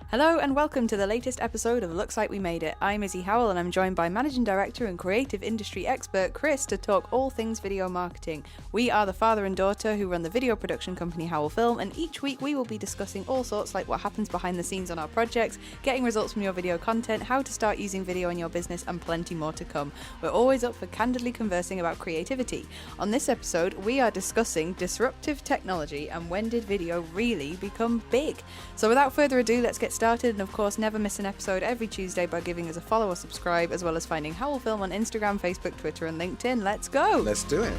Hello and welcome to the latest episode of Looks Like We Made It. I'm Issy Howell and I'm joined by Managing Director and Creative Industry Expert Chris to talk all things video marketing. We are the father and daughter who run the video production company Howell Film, and each week we will be discussing all sorts like what happens behind the scenes on our projects, getting results from your video content, how to start using video in your business, and plenty more to come. We're always up for candidly conversing about creativity. On this episode, we are discussing disruptive technology and when did video really become big. So without further ado, let's get started, and of course never miss an episode every Tuesday by giving us a follow or subscribe, as well as finding Howell Film on Instagram, Facebook, Twitter and LinkedIn. Let's go! Let's do it.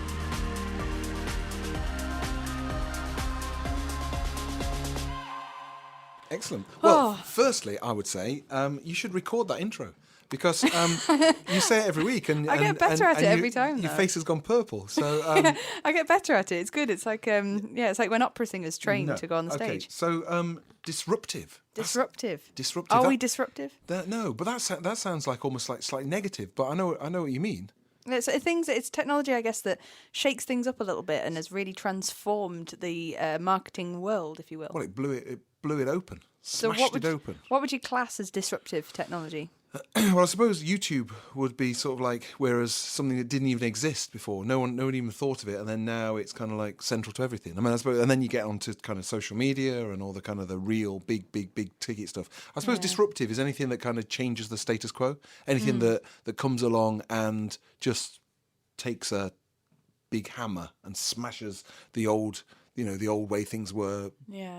Excellent. Well, firstly, I would say you should record that intro. Because you say it every week, and I get better at it every time. Your face has gone purple, so I get better at it. It's good. It's like it's like when opera singers train to go on the stage. Okay, so disruptive. Disruptive. Disruptive. Are we disruptive? No, but that sounds like almost like slightly negative. But I know what you mean. It's technology, I guess, that shakes things up a little bit and has really transformed the marketing world, if you will. Well, it blew it open. So smashed it open. What would you class as disruptive technology? Well, I suppose YouTube would be sort of like, whereas something that didn't even exist before, no one even thought of it, and then now it's kind of like central to everything. I mean, I suppose, and then you get onto kind of social media and all the kind of the real big ticket stuff. I suppose disruptive is anything that kind of changes the status quo, anything that comes along and just takes a big hammer and smashes the old way things were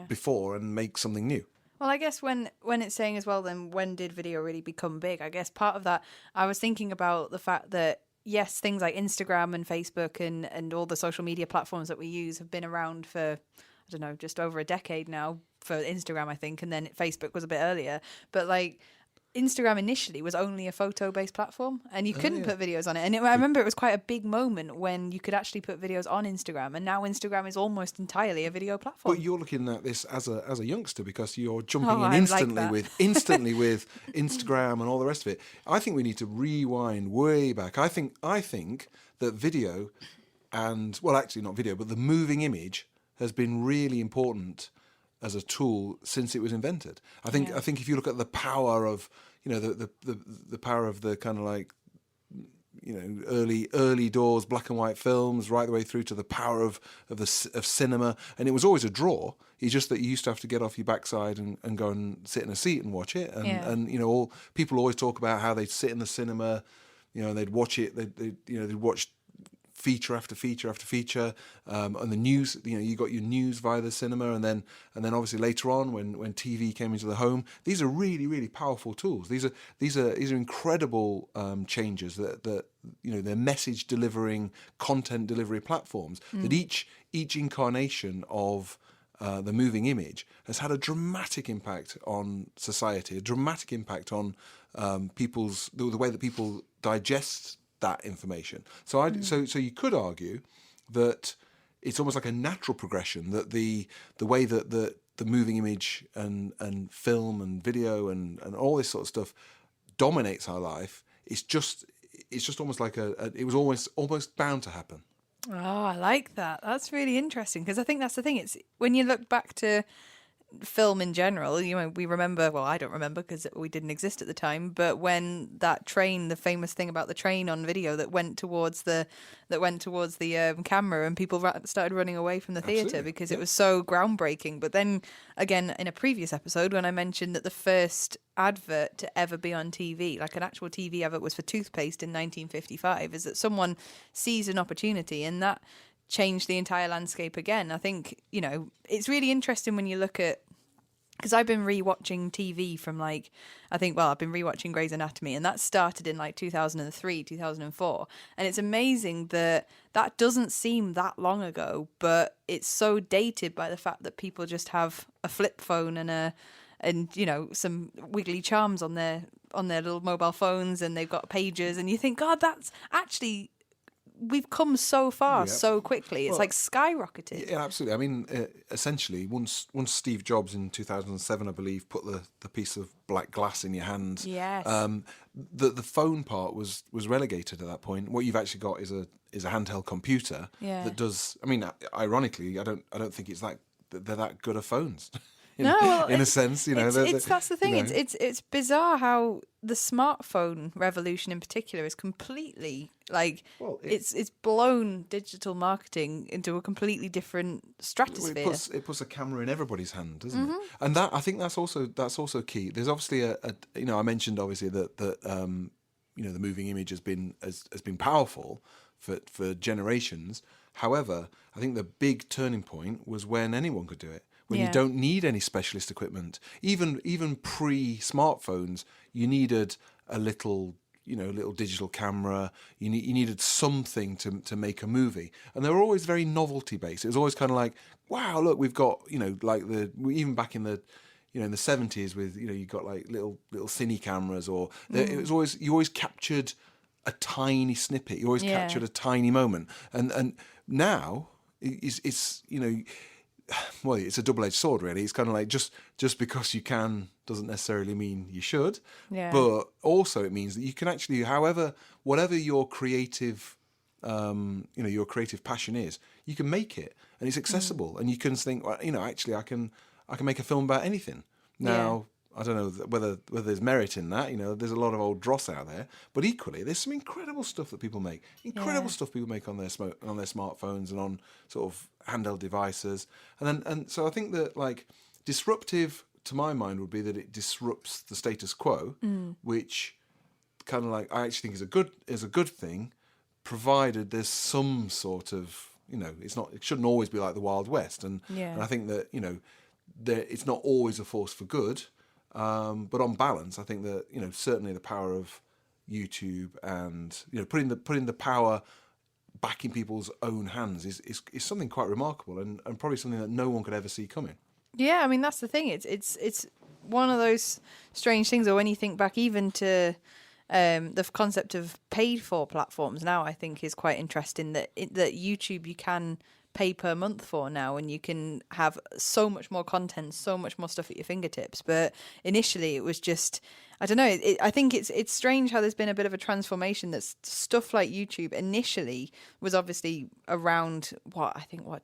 before and makes something new. Well, I guess when it's saying as well, then when did video really become big? I guess part of that, I was thinking about the fact that, yes, things like Instagram and Facebook and all the social media platforms that we use have been around for, I don't know, just over a decade now for Instagram, I think. And then Facebook was a bit earlier. But like Instagram initially was only a photo-based platform and you couldn't put videos on it. And I remember it was quite a big moment when you could actually put videos on Instagram, and now Instagram is almost entirely a video platform. But you're looking at this as a youngster because you're jumping in instantly with Instagram and all the rest of it. I think we need to rewind way back. I think that video and, well, actually not video, but the moving image has been really important as a tool since it was invented. I think if you look at the power of, the power of the kind of like, early doors black and white films, right the way through to the power of cinema, and it was always a draw. It's just that you used to have to get off your backside and go and sit in a seat and watch it. And all people always talk about how they'd sit in the cinema, and they'd watch it. They'd watch feature after feature after feature, and the news. You got your news via the cinema, and then obviously later on when TV came into the home, these are really, really powerful tools. These are incredible changes that they're message delivering, content delivery platforms. That each incarnation of the moving image has had a dramatic impact on society, a dramatic impact on people's the way that people digest that information. So you could argue that it's almost like a natural progression, that the way that the moving image and film and video and all this sort of stuff dominates our life. It's just almost like it was almost bound to happen. Oh, I like that. That's really interesting, because I think that's the thing. It's when you look back to film in general, we remember, well, I don't remember because we didn't exist at the time, but when that train, the famous thing about the train on video that went towards the camera, and people started running away from the theatre because it was so groundbreaking. But then again, in a previous episode, when I mentioned that the first advert to ever be on TV, like an actual TV advert, was for toothpaste in 1955, is that someone seized an opportunity, and that changed the entire landscape again. I think, it's really interesting when you look at, because I've been rewatching TV from I've been rewatching Grey's Anatomy, and that started in 2003, 2004. And it's amazing that doesn't seem that long ago, but it's so dated by the fact that people just have a flip phone and some wiggly charms on their little mobile phones, and they've got pages, and you think, God, that's actually, we've come so far so quickly. It's skyrocketed. Yeah, absolutely. I mean, essentially, once Steve Jobs in 2007, I believe, put the piece of black glass in your hand, the phone part was relegated at that point. What you've actually got is a handheld computer that does. I mean, ironically, I don't think it's that they're that good at phones. in a sense. That's the thing. You know. It's bizarre how the smartphone revolution in particular is completely it's blown digital marketing into a completely different stratosphere. It puts a camera in everybody's hand, doesn't it? And that, I think that's also key. There's obviously I mentioned obviously that the moving image has been powerful for generations. However, I think the big turning point was when anyone could do it. When you don't need any specialist equipment. Even pre-smartphones, you needed a little digital camera. You needed something to make a movie, and they were always very novelty based. It was always kind of like, wow, look, we've got even back in the in the 70s with you got like little cine cameras, or it was always, you always captured a tiny snippet. You always captured a tiny moment, and now it's well, it's a double-edged sword, really. It's kind of like just because you can doesn't necessarily mean you should. Yeah. But also it means that you can actually, whatever your creative, your creative passion is, you can make it, and it's accessible, and you can think, well, actually, I can make a film about anything. Now, I don't know whether there's merit in that. There's a lot of old dross out there, but equally, there's some incredible stuff that people make. Stuff people make on their smartphones and on sort of handheld devices. And so I think that like disruptive, to my mind, would be that it disrupts the status quo, which kind of like I actually think is a good thing, provided there's some sort of it shouldn't always be like the Wild West. And I think that it's not always a force for good. But on balance, I think that certainly the power of YouTube and putting the power back in people's own hands is something quite remarkable, and probably something that no one could ever see coming. Yeah, I mean that's the thing. It's one of those strange things. Or when you think back even to the concept of paid for platforms now, I think is quite interesting. That YouTube you can pay per month for now, and you can have so much more content, so much more stuff at your fingertips. But initially it was just, I don't know, I think it's strange how there's been a bit of a transformation. That stuff like YouTube initially was obviously around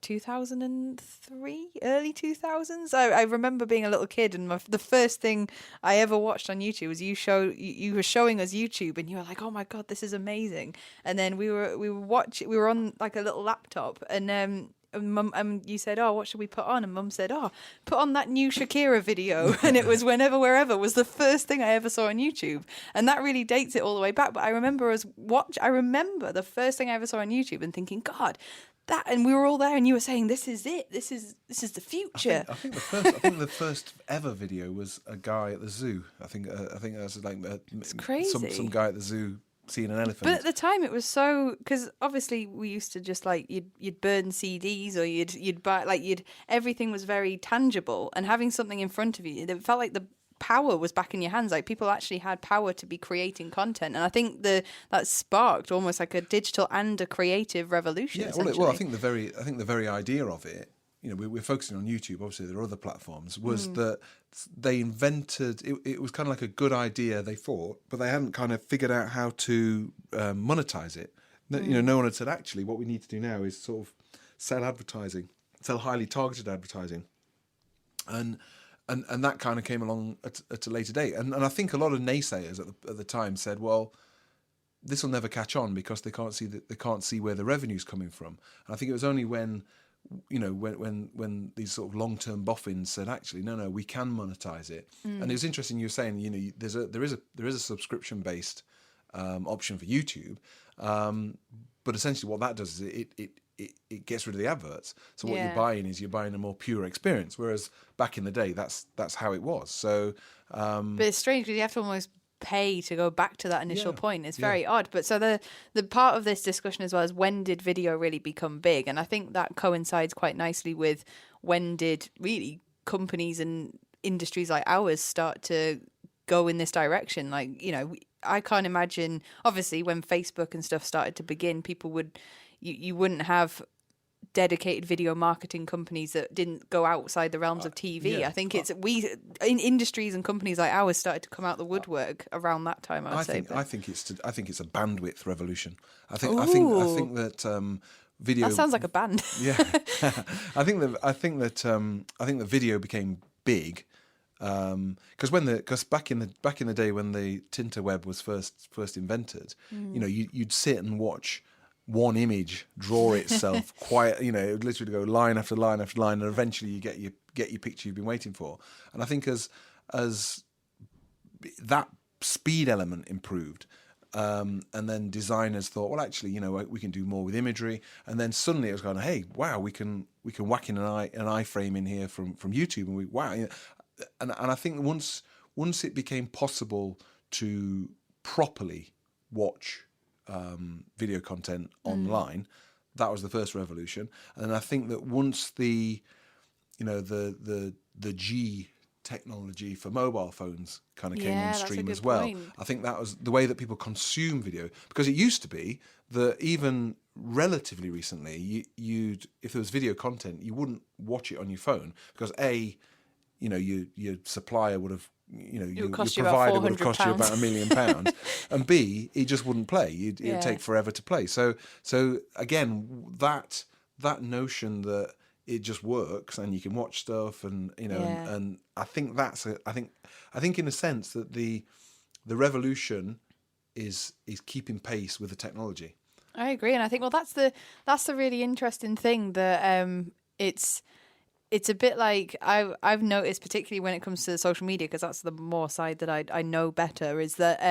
2003, early 2000s. I remember being a little kid, and the first thing I ever watched on YouTube was you were showing us YouTube, and you were like, oh my god, this is amazing. And then we were on like a little laptop, and Mum, you said, oh, what should we put on? And Mum said, oh, put on that new Shakira video. And it was Whenever, Wherever was the first thing I ever saw on YouTube. And that really dates it all the way back. But I remember the first thing I ever saw on YouTube and thinking, God, and we were all there, and you were saying, this is it. This is the future. I think the first ever video was a guy at the zoo. I think that's like it's crazy. Some guy at the zoo seeing an elephant. But at the time it was so, because obviously we used to just like you'd burn CDs, or you'd buy everything was very tangible, and having something in front of you, it felt like the power was back in your hands. Like people actually had power to be creating content, and I think that sparked almost like a digital and a creative revolution. Yeah, well, I think the very idea of it, we're focusing on YouTube. Obviously, there are other platforms. Was that they invented? It was kind of like a good idea, they thought, but they hadn't kind of figured out how to monetize it. No one had said, actually, what we need to do now is sort of sell advertising, sell highly targeted advertising, and that kind of came along at a later date. And I think a lot of naysayers at the time said, well, this will never catch on because they can't see where the revenue's coming from. And I think it was only when these sort of long-term boffins said, actually, no, we can monetize it. And it was interesting you were saying, there is a subscription-based option for YouTube, but essentially what that does is it gets rid of the adverts. So what you're buying a more pure experience, whereas back in the day that's how it was. So, but it's strange because you have to almost pay to go back to that initial point. It's very odd. But so the part of this discussion as well is, when did video really become big? And I think that coincides quite nicely with when did really companies and industries like ours start to go in this direction. Like, I can't imagine, obviously when Facebook and stuff started to begin, you wouldn't have dedicated video marketing companies that didn't go outside the realms of TV. I think industries and companies like ours started to come out the woodwork around that time. I think it's a bandwidth revolution. I think that video. That sounds like a band. Yeah, I think that video became big. Because back in the day when the Tinterweb was first invented, you'd sit and watch one image draw itself quite, it would literally go line after line after line, and eventually you get your picture you've been waiting for. And I think as that speed element improved, and then designers thought, well, actually, we can do more with imagery. And then suddenly it was going, hey, wow, we can whack in an iframe in here from YouTube, and wow. And I think once it became possible to properly watch video content online, that was the first revolution. And I think that once the G technology for mobile phones kind of came on stream as well, point. I think that was the way that people consume video, because it used to be that even relatively recently, if there was video content, you wouldn't watch it on your phone because your supplier would have, your provider would have cost you about £1 million, and B, it just wouldn't play. It'd take forever to play. So again, that notion that it just works and you can watch stuff, and and I think I think in a sense that the revolution is keeping pace with the technology. I agree, and I think that's the really interesting thing that it's a bit like I've noticed, particularly when it comes to social media, because that's the more side that I know better, is that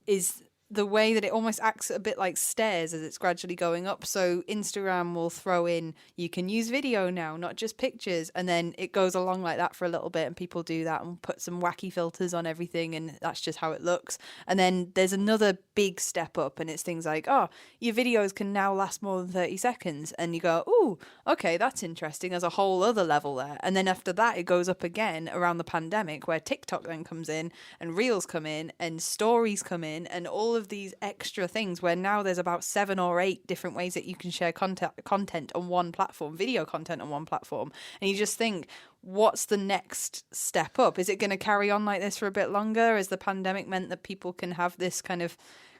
is the way that it almost acts a bit like stairs as it's gradually going up. So Instagram will throw in, you can use video now, not just pictures. And then it goes along like that for a little bit, and people do that and put some wacky filters on everything, and that's just how it looks. And then there's another big step up, and it's things like, oh, your videos can now last more than 30 seconds. And you go, ooh, okay, that's interesting. There's a whole other level there. And then after that, it goes up again around the pandemic, where TikTok then comes in, and Reels come in, and stories come in, and all of these extra things, where now there's about 7 or 8 different ways that you can share content on one platform, video content on one platform. And you just think, what's the next step up? Is it going to carry on like this for a bit longer? Has the pandemic meant that people can have this kind of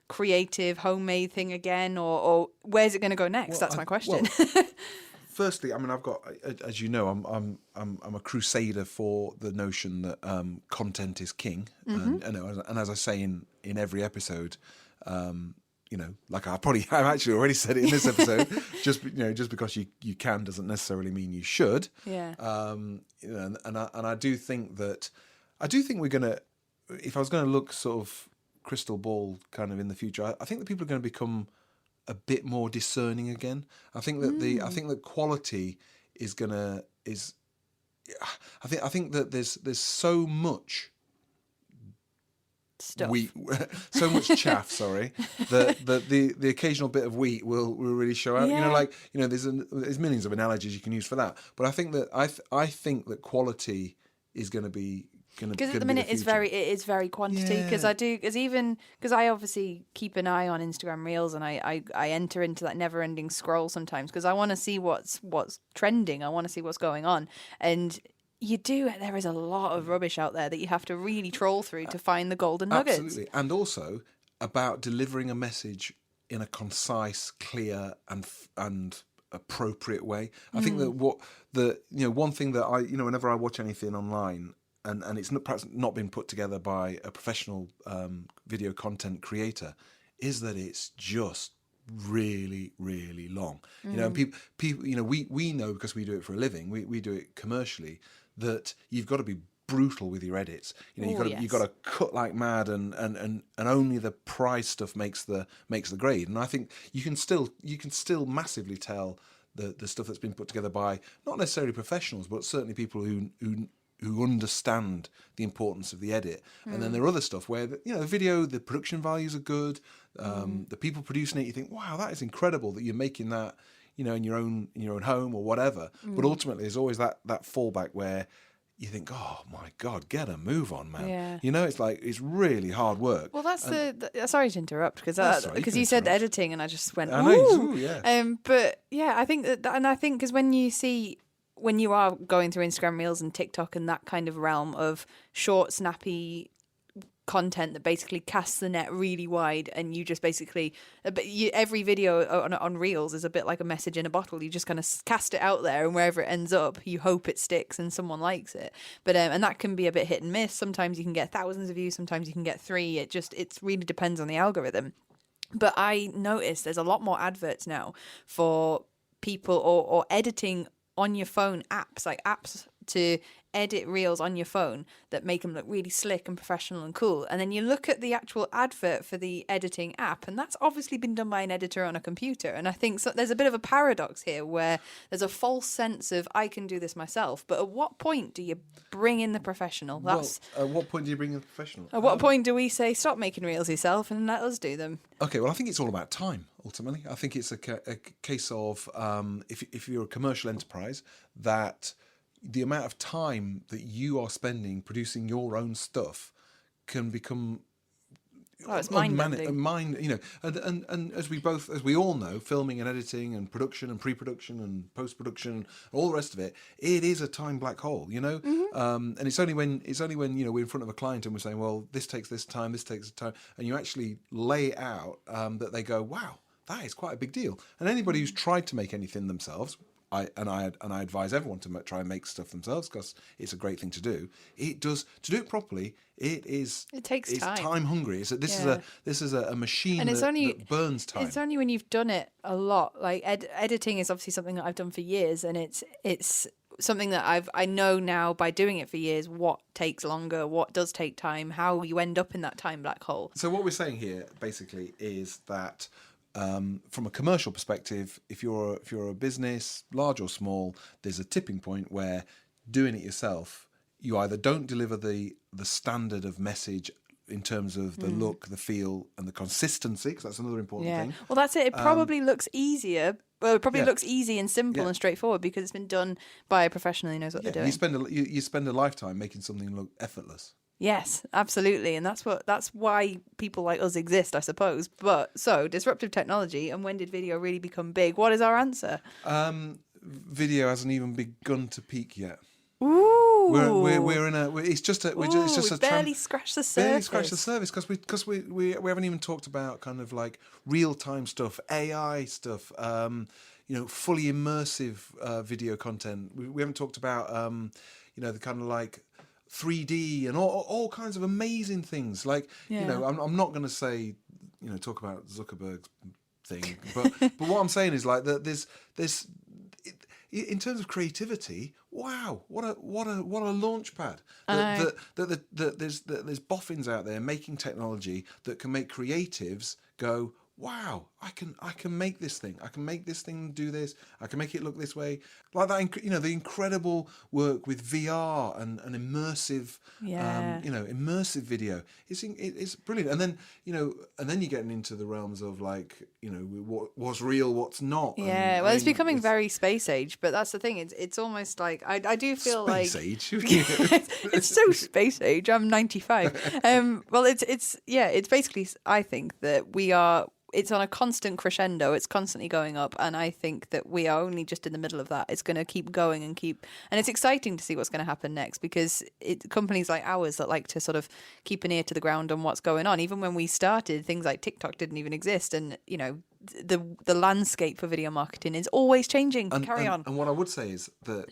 creative homemade thing again, or where's it going to go next? That's my question. Firstly, I mean, I've got, as you know, I'm a crusader for the notion that content is king, and as I say in every episode, like I've actually already said it in this episode. just because you can doesn't necessarily mean you should. Yeah. And I do think we're gonna. If I was going to look sort of crystal ball kind of in the future, I think that people are going to become a bit more discerning again. I think that I think that quality is gonna is. I think that there's so much stuff. Wheat, so much chaff. Sorry, that the occasional bit of wheat will really show out. Yeah. There's millions of analogies you can use for that. But I think that I think that quality is going to be. Because at the minute it is very quantity. Because I obviously keep an eye on Instagram Reels, and I enter into that never ending scroll sometimes because I want to see what's trending. I want to see what's going on, and there is a lot of rubbish out there that you have to really troll through to find the golden nuggets. Absolutely, and also about delivering a message in a concise, clear, and appropriate way. I think that one thing that whenever I watch anything online. And it's perhaps not been put together by a professional video content creator, is that it's just really, really long. And people, we know, because we do it for a living, we do it commercially, that you've got to be brutal with your edits. You've got to cut like mad, and only the prize stuff makes the grade. And I think you can still massively tell the stuff that's been put together by not necessarily professionals, but certainly people who understand the importance of the edit. And then there are other stuff where the video, the production values are good, the people producing it, you think, wow, that is incredible that you're making that in your own home or whatever. But ultimately there's always that fallback where you think, oh my God, get a move on, man. Yeah. It's like, it's really hard work. Well, that's sorry to interrupt, because you said editing and I just went, ooh. I know, yeah. But yeah, I think that, and I think because when you are going through Instagram Reels and TikTok and that kind of realm of short, snappy content that basically casts the net really wide, and you just basically every video on Reels is a bit like a message in a bottle. You just kind of cast it out there, and wherever it ends up, you hope it sticks and someone likes it. But and that can be a bit hit and miss. Sometimes you can get thousands of views, sometimes you can get 3. It really depends on the algorithm. But I noticed there's a lot more adverts now for people or editing on your phone apps, like apps to edit reels on your phone that make them look really slick and professional and cool. And then you look at the actual advert for the editing app, and that's obviously been done by an editor on a computer. And I think there's a bit of a paradox here where there's a false sense of I can do this myself. But at what point do you bring in the professional? At what point do you bring in the professional? At what point do we say stop making reels yourself and let us do them? Okay, well, I think it's all about time, ultimately. I think it's a case of, if you're a commercial enterprise, that the amount of time that you are spending producing your own stuff can become it's mind-bending. And as we all know, filming and editing and production and pre-production and post-production and all the rest of it, it is a time black hole, and it's only when we're in front of a client and we're saying, well, this takes this time, and you actually lay it out, that they go, wow, that is quite a big deal. And anybody who's tried to make anything themselves, I advise everyone to try and make stuff themselves, because it's a great thing to do. To do it properly. It takes time. It's time hungry. This is a machine that burns time. It's only when you've done it a lot. Like editing is obviously something that I've done for years, and it's something that I know now by doing it for years what takes longer, what does take time, how you end up in that time black hole. So what we're saying here basically is that, from a commercial perspective, if you're a business, large or small, there's a tipping point where doing it yourself, you either don't deliver the standard of message in terms of the look, the feel, and the consistency, because that's another important thing. Well, that's it. It probably looks easier. Well, it probably looks easy and simple and straightforward because it's been done by a professional who knows what they're doing. You spend a lifetime making something look effortless. Yes, absolutely. And that's why people like us exist, I suppose. But so disruptive technology, and when did video really become big? What is our answer? Video hasn't even begun to peak yet. Ooh, we're in a. It's just a. Barely scratched the surface. Barely scratched the surface because we haven't even talked about kind of like real time stuff, AI stuff. Fully immersive video content. We haven't talked about the kind of like 3D and all kinds of amazing things. Like, I'm not going to say, talk about Zuckerberg's thing, but what I'm saying is like that there's in terms of creativity, wow, what a launch pad. There's boffins out there making technology that can make creatives go, wow, I can make this thing. I can make this thing do this. I can make it look this way. Like that, the incredible work with VR and immersive, immersive video. It's brilliant. And then, you're getting into the realms of like, what's real, what's not. Yeah, it's becoming very space age. But that's the thing. It's almost like I do feel space like age. it's so space age. I'm 95. Well, it's basically, I think that we are. It's on a constant crescendo. It's constantly going up. And I think that we are only just in the middle of that. It's going to keep going and it's exciting to see what's going to happen next, because companies like ours that like to sort of keep an ear to the ground on what's going on. Even when we started, things like TikTok didn't even exist. And, the landscape for video marketing is always changing. Carry on. And what I would say is that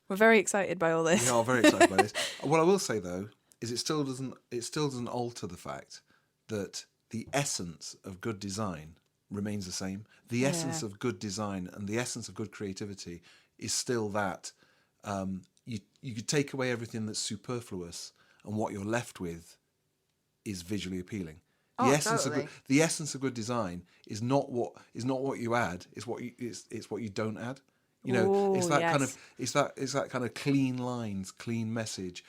we're very excited by all this. We are very excited by this. What I will say though is it still doesn't alter the fact that the essence of good design remains the same. The essence of good design and the essence of good creativity is still that you could take away everything that's superfluous, and what you're left with is visually appealing. The essence of good design is not what you add. It's what you don't add. It's that kind of clean lines, clean message.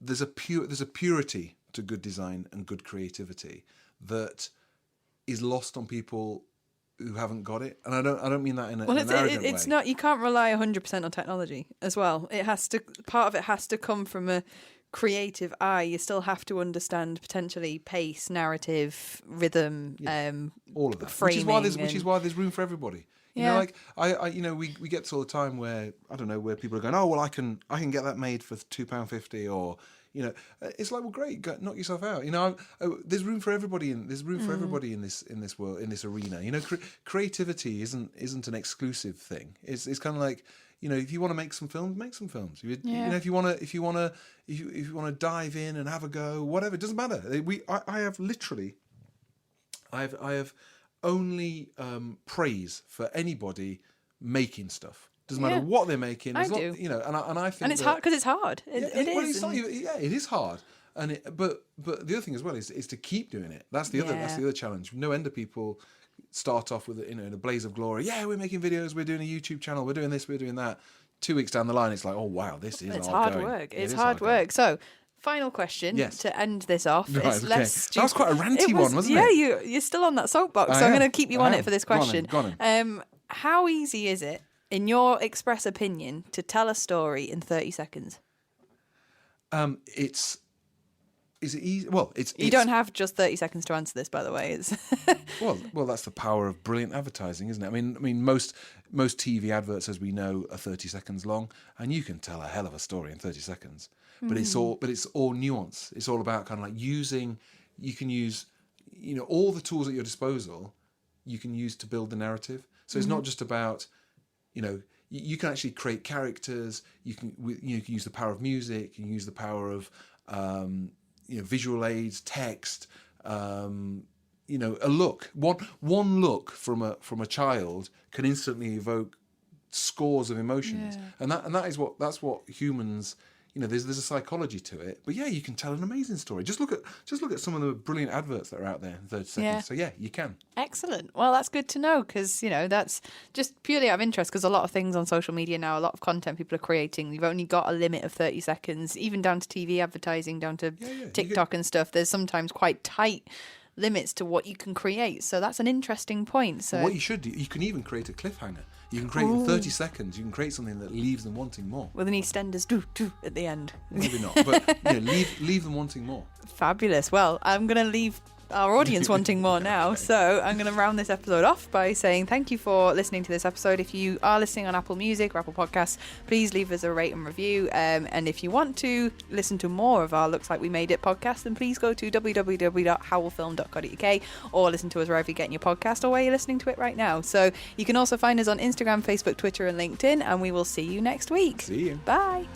There's a purity to good design and good creativity that is lost on people who haven't got it. And I don't mean that in an arrogant way. It's not, you can't rely 100% on technology as well. Part of it has to come from a creative eye. You still have to understand potentially pace, narrative, rhythm, all of that. framing, which is why there's room for everybody. You know, like I we get this all the time where I don't know, where people are going, oh well, I can get that made for £2.50, or you know, it's like, well, great, knock yourself out. You know, there's room for everybody in this world, in this arena. You know, creativity isn't an exclusive thing. It's kind of like, you know, if you want to make some films, make some films. You know, if you want to dive in and have a go, whatever, it doesn't matter. I have only praise for anybody making stuff. Doesn't matter what they're making. I do. You know, and I think, and it's hard because it's hard. It is. It is hard. But the other thing as well is to keep doing it. That's the other challenge. No end of people start off with, you know, in a blaze of glory. Yeah, we're making videos. We're doing a YouTube channel. We're doing this. We're doing that. 2 weeks down the line, it's like, oh wow, this is hard work. It's hard work. So, final question to end this off. Right, okay. That was quite a ranty one, wasn't it? Yeah, you're still on that soapbox. So I'm going to keep you on it for this question. Go on. How easy is it, in your express opinion, to tell a story in 30 seconds? Is it easy? Well, you don't have just 30 seconds to answer this, by the way. It's well, that's the power of brilliant advertising, isn't it? I mean, most TV adverts, as we know, are 30 seconds long, and you can tell a hell of a story in 30 seconds. But it's all nuance. It's all about kind of like you can use, you know, all the tools at your disposal. You can use to build the narrative. So it's not just about, you know, you can actually create characters. You can use the power of music. You can use the power of visual aids, text, you know, a look. One look from a child can instantly evoke scores of emotions, and that's what humans. You know, there's a psychology to it, but you can tell an amazing story. Just look at some of the brilliant adverts that are out there in 30 seconds. Yeah. So you can. Excellent. Well, that's good to know, because, you know, that's just purely out of interest, because a lot of things on social media now, a lot of content people are creating, you've only got a limit of 30 seconds, even down to TV advertising, down to TikTok and stuff. There's sometimes quite tight limits to what you can create. So that's an interesting point. So what you should do, you can even create a cliffhanger. You can create in 30 seconds. You can create something that leaves them wanting more. With an EastEnders do at the end. Maybe not, but leave them wanting more. Fabulous. Well, I'm going to leave our audience wanting more now. So I'm going to round this episode off by saying thank you for listening to this episode. If you are listening on Apple Music or Apple Podcasts, please leave us a rate and review. And if you want to listen to more of our Looks Like We Made It podcast, then please go to www.howellfilm.co.uk or listen to us wherever you're getting your podcast or where you're listening to it right now. So you can also find us on Instagram, Facebook, Twitter and LinkedIn, and we will see you next week. See you. Bye.